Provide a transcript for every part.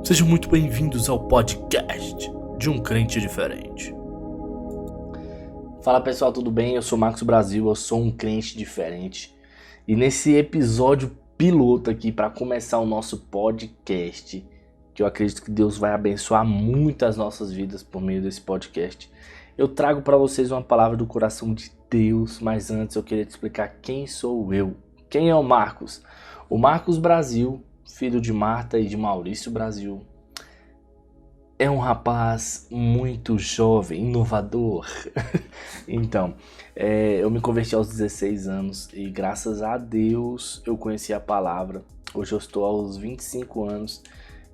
Sejam muito bem-vindos ao podcast de um crente diferente. Fala pessoal, tudo bem? Eu sou Marcos Brasil, eu sou um crente diferente. E nesse episódio piloto aqui, para começar o nosso podcast, que eu acredito que Deus vai abençoar muito as nossas vidas por meio desse podcast, eu trago para vocês uma palavra do coração de Deus, mas antes eu queria te explicar quem sou eu. Quem é o Marcos? O Marcos Brasil, filho de Marta e de Maurício Brasil, é um rapaz muito jovem, inovador. Então, eu me converti aos 16 anos e graças a Deus eu conheci a palavra. Hoje eu estou aos 25 anos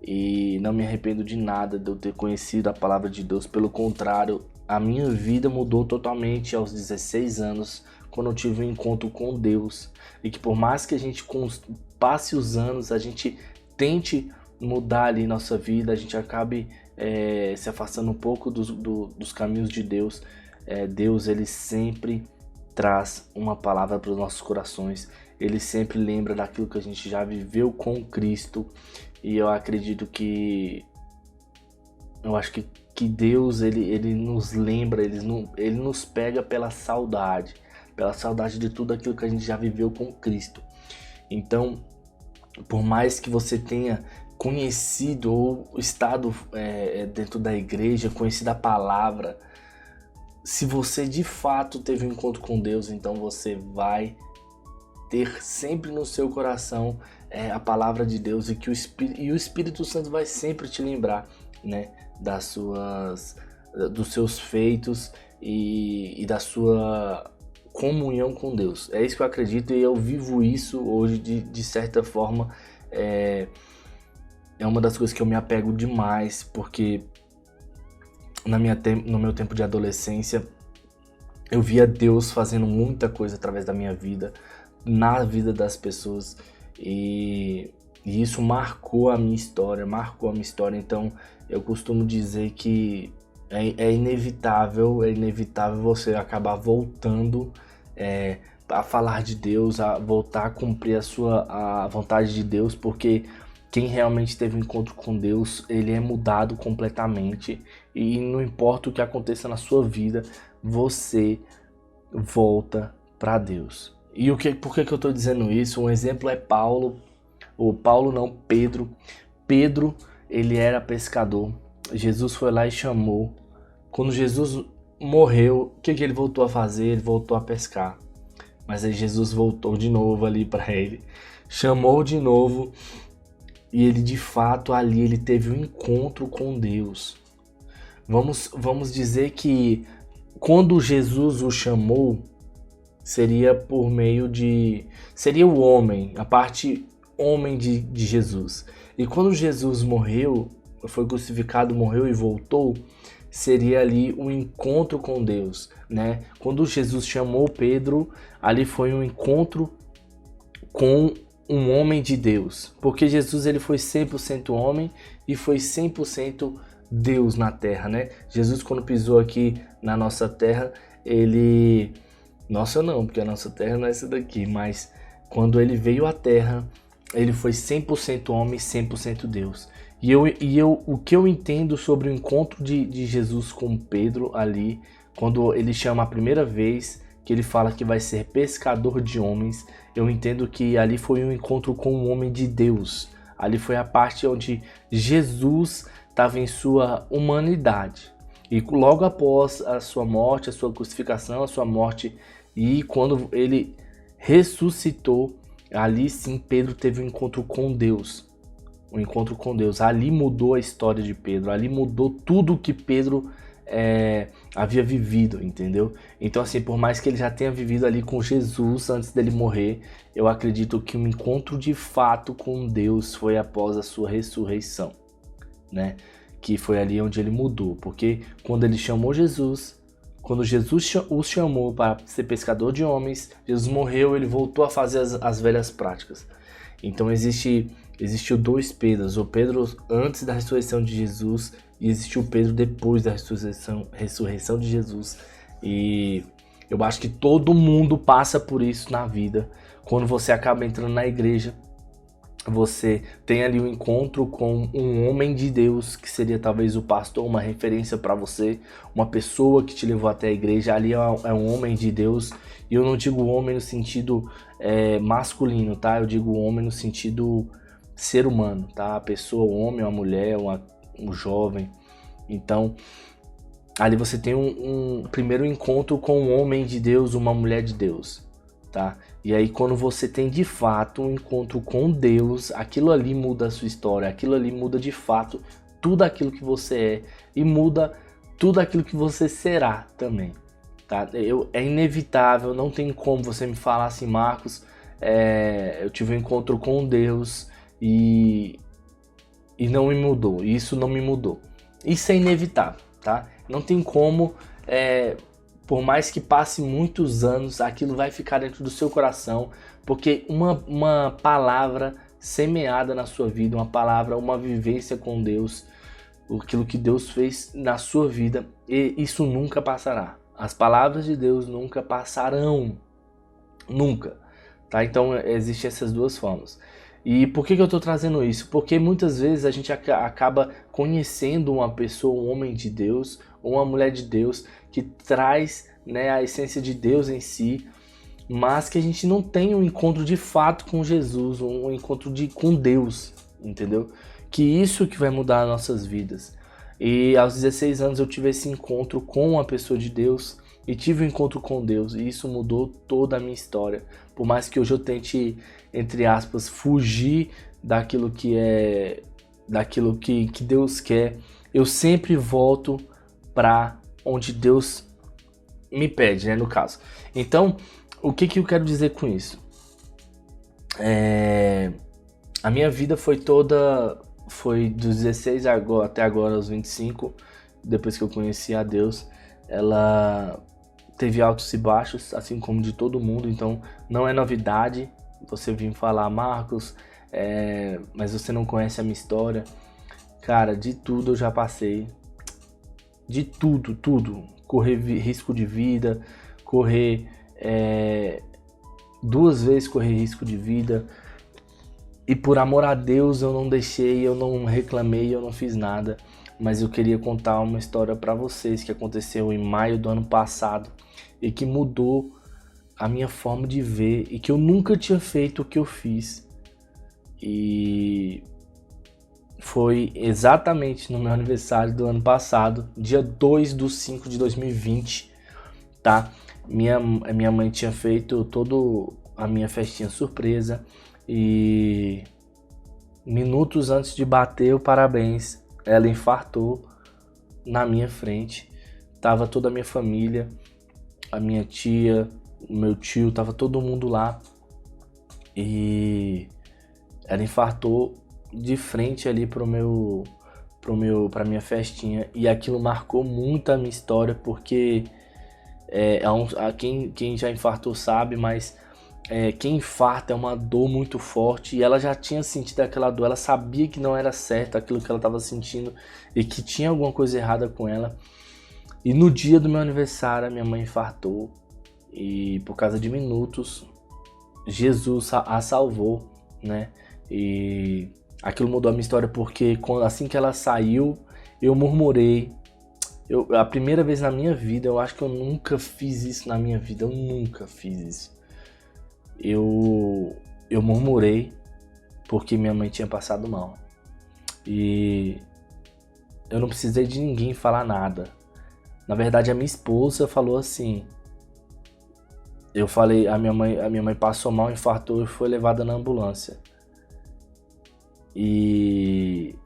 e não me arrependo de nada de eu ter conhecido a palavra de Deus. Pelo contrário, a minha vida mudou totalmente aos 16 anos, quando eu tive um encontro com Deus. E que por mais que a gente passe os anos, a gente tente mudar ali nossa vida, a gente acabe se afastando um pouco dos caminhos de Deus. Deus, ele sempre traz uma palavra para os nossos corações. Ele sempre lembra daquilo que a gente já viveu com Cristo. E eu acredito que... Eu acho que Deus, ele nos lembra, ele nos pega pela saudade de tudo aquilo que a gente já viveu com Cristo. Então, por mais que você tenha conhecido ou estado dentro da igreja, conhecido a palavra, se você de fato teve um encontro com Deus, então você vai ter sempre no seu coração a palavra de Deus, e o Espírito Santo vai sempre te lembrar, né, dos seus feitos e da sua comunhão com Deus. É isso que eu acredito e eu vivo isso hoje de certa forma. É uma das coisas que eu me apego demais, porque no meu tempo de adolescência eu via Deus fazendo muita coisa através da minha vida, na vida das pessoas, e isso marcou a minha história. Então eu costumo dizer que é inevitável você acabar voltando a falar de Deus, a voltar a cumprir a vontade de Deus, porque quem realmente teve um encontro com Deus, ele é mudado completamente, e não importa o que aconteça na sua vida, você volta para Deus. E por que eu estou dizendo isso? Um exemplo é Pedro. Pedro, ele era pescador. Jesus foi lá e chamou. Quando Jesus morreu, o que ele voltou a fazer? Ele voltou a pescar. Mas aí Jesus voltou de novo ali para ele, chamou de novo, e ele de fato ali ele teve um encontro com Deus. Vamos dizer que quando Jesus o chamou, seria por meio seria o homem, a parte homem de Jesus. E quando Jesus morreu, foi crucificado, morreu e voltou, seria ali um encontro com Deus, né? Quando Jesus chamou Pedro, ali foi um encontro com um homem de Deus, porque Jesus, ele foi 100% homem e foi 100% Deus na terra, né? Jesus, quando pisou aqui na nossa terra, nossa não, porque a nossa terra não é essa daqui, mas quando ele veio à terra, ele foi 100% homem e 100% Deus. O que eu entendo sobre o encontro de Jesus com Pedro ali, quando ele chama a primeira vez, que ele fala que vai ser pescador de homens, eu entendo que ali foi um encontro com um homem de Deus. Ali foi a parte onde Jesus estava em sua humanidade. E logo após a sua morte, a sua crucificação, a sua morte, e quando ele ressuscitou, ali sim Pedro teve um encontro com Deus. Um encontro com Deus. Ali mudou a história de Pedro. Ali mudou tudo que Pedro havia vivido, entendeu? Então assim, por mais que ele já tenha vivido ali com Jesus antes dele morrer, eu acredito que um encontro de fato com Deus foi após a sua ressurreição, né? Que foi ali onde ele mudou. Porque quando ele chamou Jesus, quando Jesus o chamou para ser pescador de homens, Jesus morreu, ele voltou a fazer as velhas práticas. Então existiu dois Pedros, o Pedro antes da ressurreição de Jesus e existiu o Pedro depois da ressurreição de Jesus. E eu acho que todo mundo passa por isso na vida. Quando você acaba entrando na igreja, você tem ali um encontro com um homem de Deus, que seria talvez o pastor, uma referência para você, uma pessoa que te levou até a igreja, ali é um homem de Deus, e eu não digo homem no sentido masculino, tá? Eu digo homem no sentido ser humano, tá? A pessoa, um homem, uma mulher, um jovem. Então, ali você tem um primeiro encontro com um homem de Deus, uma mulher de Deus, tá? E aí quando você tem de fato um encontro com Deus, aquilo ali muda a sua história, aquilo ali muda de fato tudo aquilo que você é e muda tudo aquilo que você será também, tá? É inevitável, não tem como você me falar assim, Marcos, eu tive um encontro com Deus e não me mudou, isso não me mudou. Isso é inevitável, tá? Não tem como, por mais que passe muitos anos, aquilo vai ficar dentro do seu coração, porque uma palavra semeada na sua vida, uma palavra, uma vivência com Deus, aquilo que Deus fez na sua vida, e isso nunca passará. As palavras de Deus nunca passarão, nunca, tá? Então existem essas duas formas. E por que eu estou trazendo isso? Porque muitas vezes a gente acaba conhecendo uma pessoa, um homem de Deus, ou uma mulher de Deus, que traz, né, a essência de Deus em si, mas que a gente não tem um encontro de fato com Jesus, um encontro com Deus, entendeu? Que isso que vai mudar as nossas vidas. E aos 16 anos eu tive esse encontro com uma pessoa de Deus, e tive um encontro com Deus, e isso mudou toda a minha história. Por mais que hoje eu tente, entre aspas, fugir daquilo que Deus quer, eu sempre volto para onde Deus me pede, né, no caso. Então, o que eu quero dizer com isso? A minha vida foi dos 16 até agora aos 25, depois que eu conheci a Deus, ela teve altos e baixos, assim como de todo mundo, então não é novidade você vir falar, Marcos, mas você não conhece a minha história. Cara, de tudo eu já passei, de tudo, correr risco de vida, duas vezes correr risco de vida, e por amor a Deus eu não deixei, eu não reclamei, eu não fiz nada. Mas eu queria contar uma história para vocês que aconteceu em maio do ano passado e que mudou a minha forma de ver e que eu nunca tinha feito o que eu fiz. E foi exatamente no meu aniversário do ano passado, dia 2/5/2020, tá? Minha mãe tinha feito toda a minha festinha surpresa e minutos antes de bater o parabéns, ela infartou na minha frente. Tava toda a minha família, a minha tia, o meu tio, tava todo mundo lá. E ela infartou de frente ali pra minha festinha. E aquilo marcou muito a minha história, porque quem já infartou sabe, mas quem infarta é uma dor muito forte, e ela já tinha sentido aquela dor, ela sabia que não era certo aquilo que ela estava sentindo e que tinha alguma coisa errada com ela. E no dia do meu aniversário a minha mãe infartou, e por causa de minutos Jesus a salvou, né? E aquilo mudou a minha história, porque assim que ela saiu eu murmurei. A primeira vez na minha vida, eu acho que eu nunca fiz isso na minha vida, eu nunca fiz isso. Eu murmurei porque minha mãe tinha passado mal. E eu não precisei de ninguém falar nada. Na verdade, a minha esposa falou assim. Eu falei, a minha mãe passou mal, infartou e foi levada na ambulância. E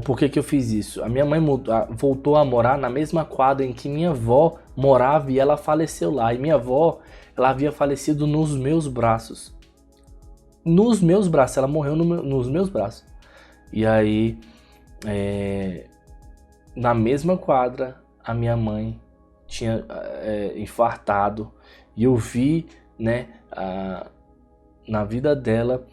por que eu fiz isso? A minha mãe voltou a morar na mesma quadra em que minha avó morava, e ela faleceu lá. E minha avó, ela havia falecido nos meus braços. Nos meus braços, ela morreu nos meus braços. E aí, na mesma quadra, a minha mãe tinha infartado. E eu vi, né, na vida dela,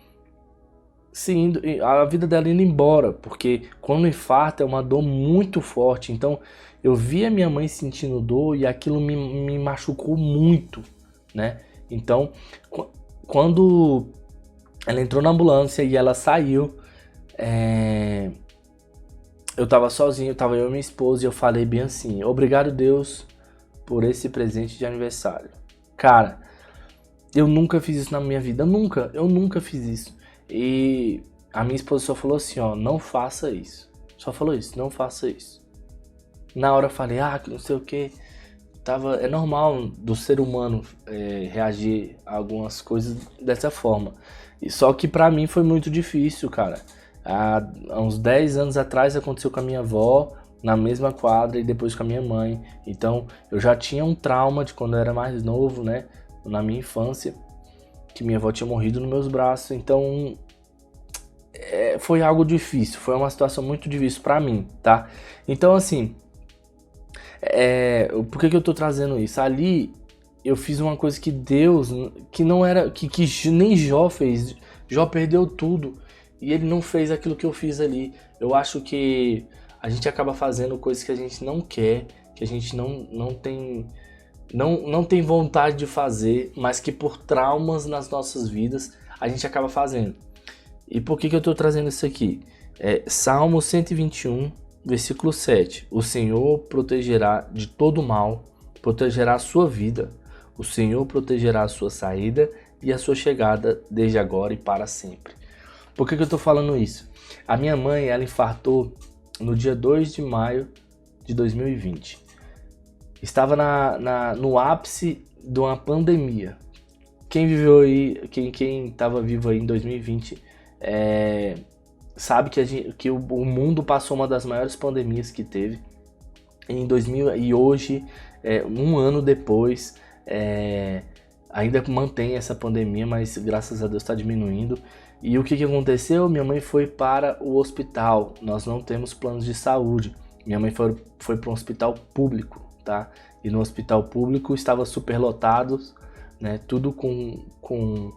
a vida dela indo embora. Porque quando infarta é uma dor muito forte. Então, eu vi a minha mãe sentindo dor e aquilo me machucou muito, né? Então, quando Ela entrou na ambulância e ela saiu. Eu tava sozinho, tava eu e minha esposa, e eu falei bem assim: obrigado, Deus, por esse presente de aniversário. Cara, eu nunca fiz isso na minha vida, eu nunca fiz isso. E a minha esposa só falou assim, ó, não faça isso. Só falou isso, não faça isso. Na hora eu falei, que não sei o que. É normal do ser humano reagir a algumas coisas dessa forma. E só que pra mim foi muito difícil, cara. Há uns 10 anos atrás aconteceu com a minha avó, na mesma quadra, e depois com a minha mãe. Então eu já tinha um trauma de quando eu era mais novo, né? Na minha infância, que minha avó tinha morrido nos meus braços. Então foi algo difícil, foi uma situação muito difícil pra mim, tá? Então assim, por que eu tô trazendo isso? Ali eu fiz uma coisa que Deus, que não era, que nem Jó fez. Jó perdeu tudo e ele não fez aquilo que eu fiz ali. Eu acho que a gente acaba fazendo coisas que a gente não quer, que a gente não tem vontade de fazer, mas que por traumas nas nossas vidas a gente acaba fazendo. E por que eu tô trazendo isso aqui? Salmo 121, versículo 7. O Senhor protegerá de todo mal, protegerá a sua vida. O Senhor protegerá a sua saída e a sua chegada desde agora e para sempre. Por que eu tô falando isso? A minha mãe, ela infartou no dia 2 de maio de 2020. Estava no ápice de uma pandemia. Quem viveu aí, quem estava vivo aí em 2020, sabe que o mundo passou uma das maiores pandemias que teve. E hoje, um ano depois, ainda mantém essa pandemia, mas graças a Deus está diminuindo. E o que aconteceu? Minha mãe foi para o hospital. Nós não temos planos de saúde. Minha mãe foi para um hospital público, tá? E no hospital público estava superlotado, né? Tudo com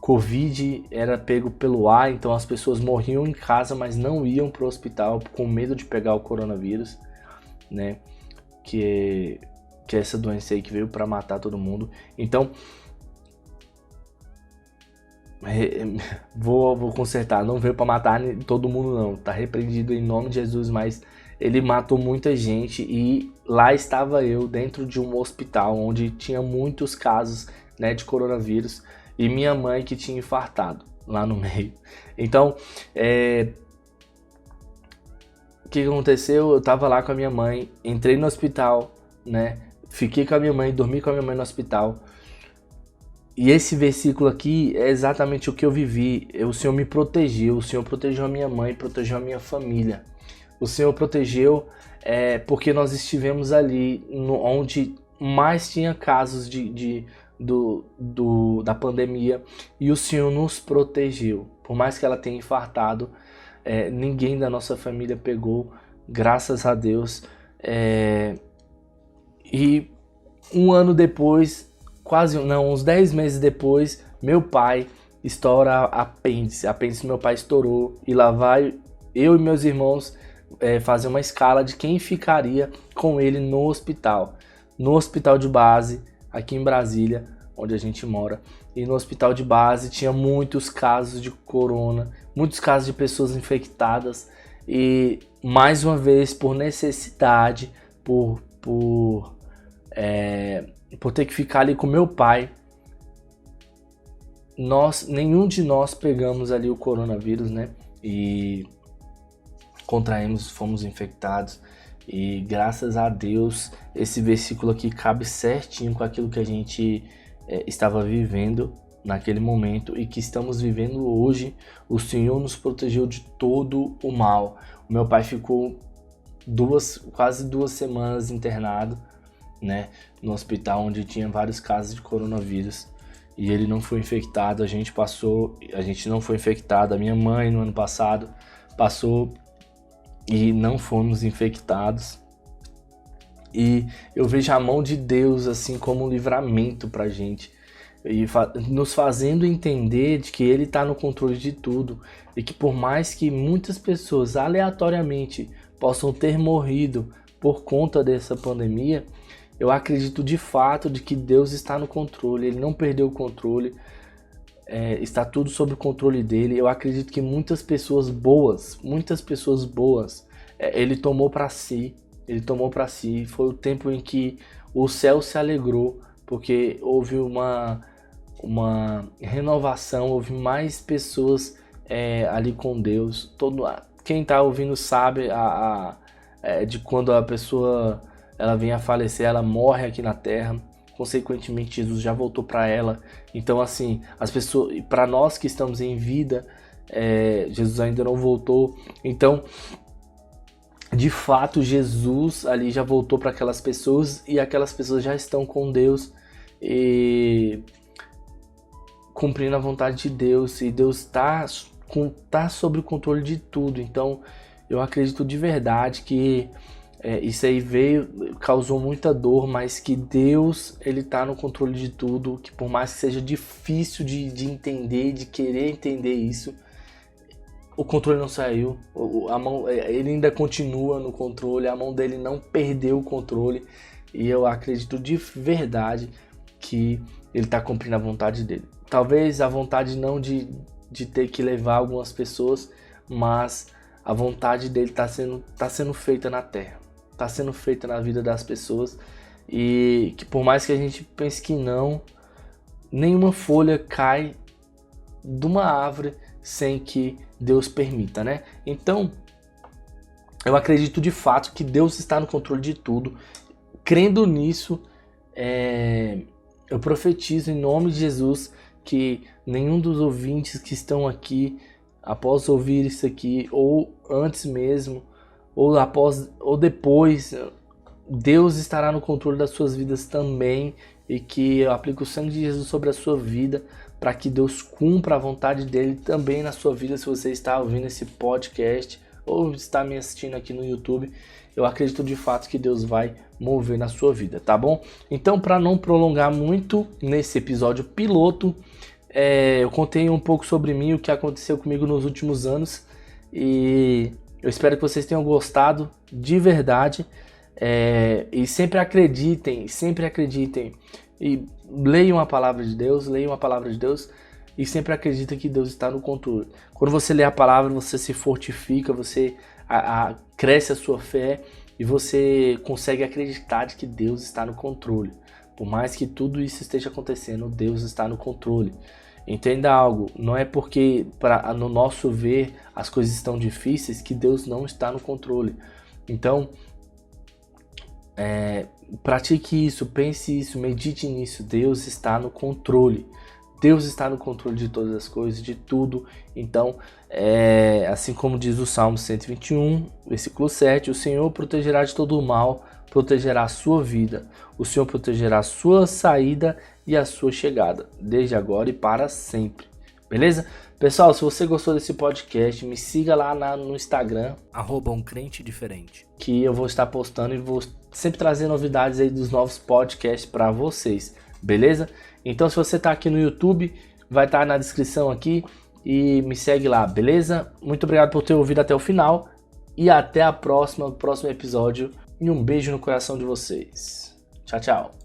Covid, era pego pelo ar, então as pessoas morriam em casa, mas não iam para o hospital com medo de pegar o coronavírus, né? Que é essa doença aí que veio para matar todo mundo. Então, vou consertar, não veio para matar todo mundo não, tá repreendido em nome de Jesus, mas ele matou muita gente e lá estava eu dentro de um hospital onde tinha muitos casos, né, de coronavírus e minha mãe que tinha infartado lá no meio. Então, o que aconteceu? Eu tava lá com a minha mãe, entrei no hospital, né, fiquei com a minha mãe, dormi com a minha mãe no hospital. E esse versículo aqui é exatamente o que eu vivi. O Senhor me protegeu, o Senhor protegeu a minha mãe, protegeu a minha família. O Senhor protegeu porque nós estivemos ali onde mais tinha casos da pandemia e o Senhor nos protegeu. Por mais que ela tenha infartado, ninguém da nossa família pegou, graças a Deus. E um ano depois, uns 10 meses depois, meu pai estoura apêndice. A apêndice do meu pai estourou e lá vai eu e meus irmãos fazer uma escala de quem ficaria com ele no hospital de base, aqui em Brasília, onde a gente mora. E no hospital de base tinha muitos casos de corona, muitos casos de pessoas infectadas. E mais uma vez, por necessidade, por ter que ficar ali com meu pai, nenhum de nós pegamos ali o coronavírus, né? E contraímos, fomos infectados. E graças a Deus, esse versículo aqui cabe certinho com aquilo que a gente estava vivendo naquele momento e que estamos vivendo hoje. O Senhor nos protegeu de todo o mal. O meu pai ficou quase 2 semanas internado, né, no hospital onde tinha vários casos de coronavírus. E ele não foi infectado, a gente não foi infectado. A minha mãe no ano passado passou e não fomos infectados. E eu vejo a mão de Deus assim como um livramento pra gente, e nos fazendo entender de que Ele está no controle de tudo, e que por mais que muitas pessoas aleatoriamente possam ter morrido por conta dessa pandemia, eu acredito de fato de que Deus está no controle, Ele não perdeu o controle. está tudo sob o controle dele. Eu acredito que muitas pessoas boas, ele tomou para si. Foi o tempo em que o céu se alegrou, porque houve uma renovação, houve mais pessoas ali com Deus. Quem está ouvindo sabe de quando a pessoa ela vem a falecer, ela morre aqui na terra. Consequentemente, Jesus já voltou para ela. Então, assim, as pessoas, para nós que estamos em vida, Jesus ainda não voltou. Então, de fato, Jesus ali já voltou para aquelas pessoas e aquelas pessoas já estão com Deus e cumprindo a vontade de Deus. E Deus está sob o controle de tudo. Então, eu acredito de verdade que isso aí causou muita dor, mas que Deus, ele tá no controle de tudo, que por mais que seja difícil de entender, de querer entender isso, o controle não saiu, ele ainda continua no controle, a mão dele não perdeu o controle, e eu acredito de verdade que ele tá cumprindo a vontade dele. Talvez a vontade não de ter que levar algumas pessoas, mas a vontade dele tá sendo feita na terra. Está sendo feita na vida das pessoas, e que por mais que a gente pense que não, nenhuma folha cai de uma árvore sem que Deus permita, né? Então, eu acredito de fato que Deus está no controle de tudo. Crendo nisso, eu profetizo em nome de Jesus que nenhum dos ouvintes que estão aqui, após ouvir isso aqui, ou antes mesmo, ou depois, Deus estará no controle das suas vidas também, e que eu aplique o sangue de Jesus sobre a sua vida, para que Deus cumpra a vontade dele também na sua vida. Se você está ouvindo esse podcast ou está me assistindo aqui no YouTube, eu acredito de fato que Deus vai mover na sua vida, tá bom? Então, para não prolongar muito nesse episódio piloto, eu contei um pouco sobre mim, o que aconteceu comigo nos últimos anos, e eu espero que vocês tenham gostado de verdade, e sempre acreditem, e leiam a palavra de Deus, e sempre acreditem que Deus está no controle. Quando você lê a palavra, você se fortifica, você cresce a sua fé, e você consegue acreditar de que Deus está no controle. Por mais que tudo isso esteja acontecendo, Deus está no controle. Entenda algo, não é porque no nosso ver as coisas estão difíceis que Deus não está no controle. Então, pratique isso, pense isso, medite nisso. Deus está no controle. Deus está no controle de todas as coisas, de tudo. Então, assim como diz o Salmo 121, versículo 7, o Senhor protegerá de todo o mal, protegerá a sua vida. O Senhor protegerá a sua saída e a sua chegada, desde agora e para sempre. Beleza? Pessoal, se você gostou desse podcast, me siga lá no Instagram, @umcrentediferente, que eu vou estar postando e vou sempre trazer novidades aí dos novos podcasts para vocês. Beleza? Então, se você está aqui no YouTube, vai estar na descrição aqui, e me segue lá, beleza? Muito obrigado por ter ouvido até o final, e até o próximo episódio, e um beijo no coração de vocês. Tchau, tchau.